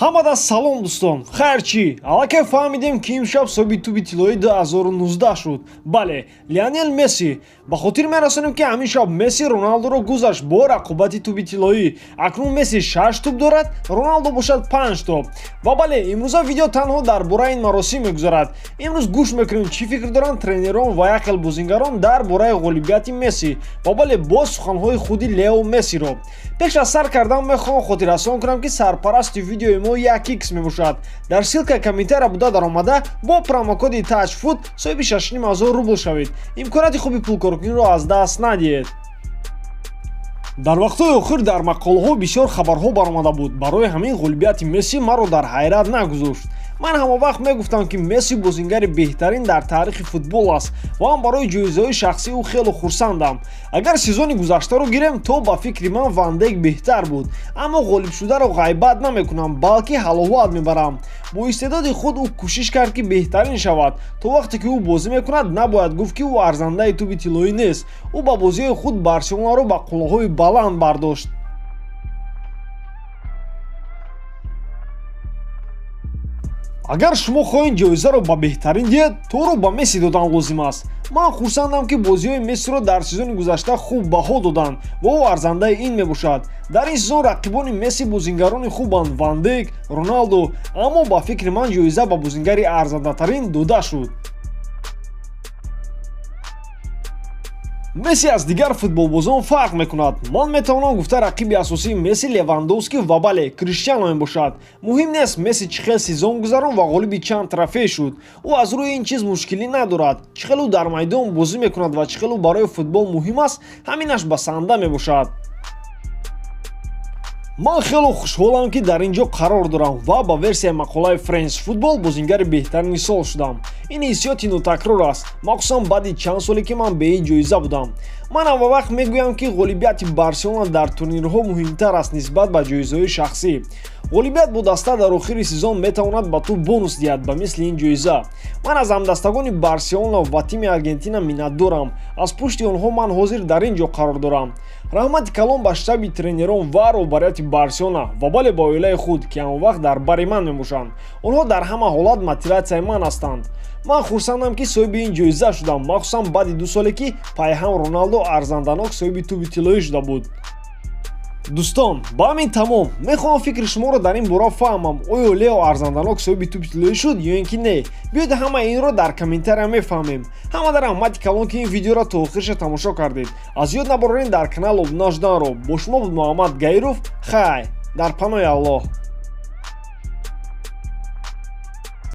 Ҳамада салом дӯстон, хайр чӣ? Аллакай фаҳмидем ки имшаб соҳиби тӯби тиллои 2019 шуд. Бале, Лионел Месси. Ба хотир мерасонем ки ҳамин шаб Месси Роналдоро гузашт бо рақобати тӯби тиллоӣ. Акнун Месси 6 тӯб дорад, Роналдо бошад 5 тӯб. Ва бале, имрӯза видео танҳо дар бораи ин маросим мегузарад. Имрӯз гӯш мекунем чӣ фикр доранд тренерон ва як хел бозингарон дар бораи ғолибияти Месси. Ва бале, боз суханҳои худи Лео Мессиро. Пеш аз сар кардан мехоҳам хотиррасон кунам ки сарпарасти видеои мо 1x мебошад. Дар ссилка комментария буда даромада бо промокоди TouchFood соҳиби 6500 рубл шавед. Имконияти хуби пулкоркуниро аз даст надиҳед. Дар вақтҳои охир дар мақолаҳо бисёр хабарҳо баромада буд. Барои ҳамин ғолибияти Месси маро дар ҳайрат нагузошт. Ман ҳамавақт мегуфтам ки Месси бозингари беҳтарин дар таърихи футбол аст ва ман барои ҷоизаҳои шахсии ӯ хеле хурсандам. Агар сезони гузаштаро гирем, то ба фикри ман Ван Дейк беҳтар буд, аммо ғолибшударо ғайбат намекунам, балки ҳаловат мебарам. Бо истеъдоди худ ӯ кӯшиш кард ки беҳтарин шавад. То вақте ки ӯ бозӣ мекунад, набояд гуфт ки ӯ арзандаи тӯби тиллоӣ нест. Ӯ ба бозиҳои худ Барселонаро ба қуллаҳои баланд бардошт. Агар шумо хоҳед ҷоизаро ба беҳтарин диҳед, торо ба Месси додан лозим аст. Ман хурсандам ки бозиҳои Мессиро дар сезони гузашта хуб баҳо доданд ва ӯ арзандаи ин мебошад. Дар ин сезон рақибони Месси бозингарони хубанд: Ван Дейк, Роналдо, аммо ба фикри ман ҷоиза ба бозингари арзандатарин дода шуд. Месси аз дигар футболбозон фарқ мекунад. Ман метавонам гуфта рақиби асосии Месси Левандовски ва бале Криштиано мебошад. Муҳим нест Месси чӣ хел сезон гузарон ва ғолиби чанд трофей шуд. Ӯ аз рӯи ин чиз мушкилӣ надорад. Чӣ хел ӯ дар майдон бозӣ мекунад ва чӣ хел ӯ барои футбол муҳим аст, ҳаминаш басанда мебошад. Ман хеле хушҳолам ки дар ин ҷо қарор дорам ва ба версияи мақолаи France Football бозингари беҳтарини сол шудам. Ин ҳиссиёти нотакрор аст, махсусан баъди чанд соле ки ман бе ин ҷоиза будам. Ман аввалвақт мегӯям ки ғолибияти Барселона дар турнирҳо муҳимтар аст нисбат ба ҷоизаҳои шахсӣ. Ғолибият бо даста дар охири сезон метавонад ба ту бонус диҳад ба мисли ин ҷоиза. Ман аз ҳамдастагони Барселона ва тими Аргентина миннатдорам. Аз пушти онҳо ман ҳозир дар ин ҷо қарор дорам. Раҳмати калон ба штаби тренерон ва роҳбарияти Барселона ва бале ба оилаи худ, ки ҳамавақт дар бари ман мебошанд. Онҳо дар ҳама ҳолат мотиватсияи ман ҳастанд. Ман хурсандам ки соҳиби ин ҷоиза шудам, махсусан баъди 2 соле ки пайҳам Роналдо арзанданок соҳиби тӯби тиллоӣ шуда буд. Дӯстон, ба ҳамин тамом. Мехоҳам фикри шуморо дар ин бора фаҳмам. Оё Лео арзанданок соҳиби тӯби тиллоӣ шуд ё ин ки не? Биёед ҳамаи инро дар комментария мефаҳмем. Ҳамада раҳмати калон ки ин видеоро то охирша тамошо кардед. Аз ёд набарорен дар канал обуна шуданро. Бо шумо буд Муҳаммад Гаиров. Хай, дар паноҳи Аллоҳ.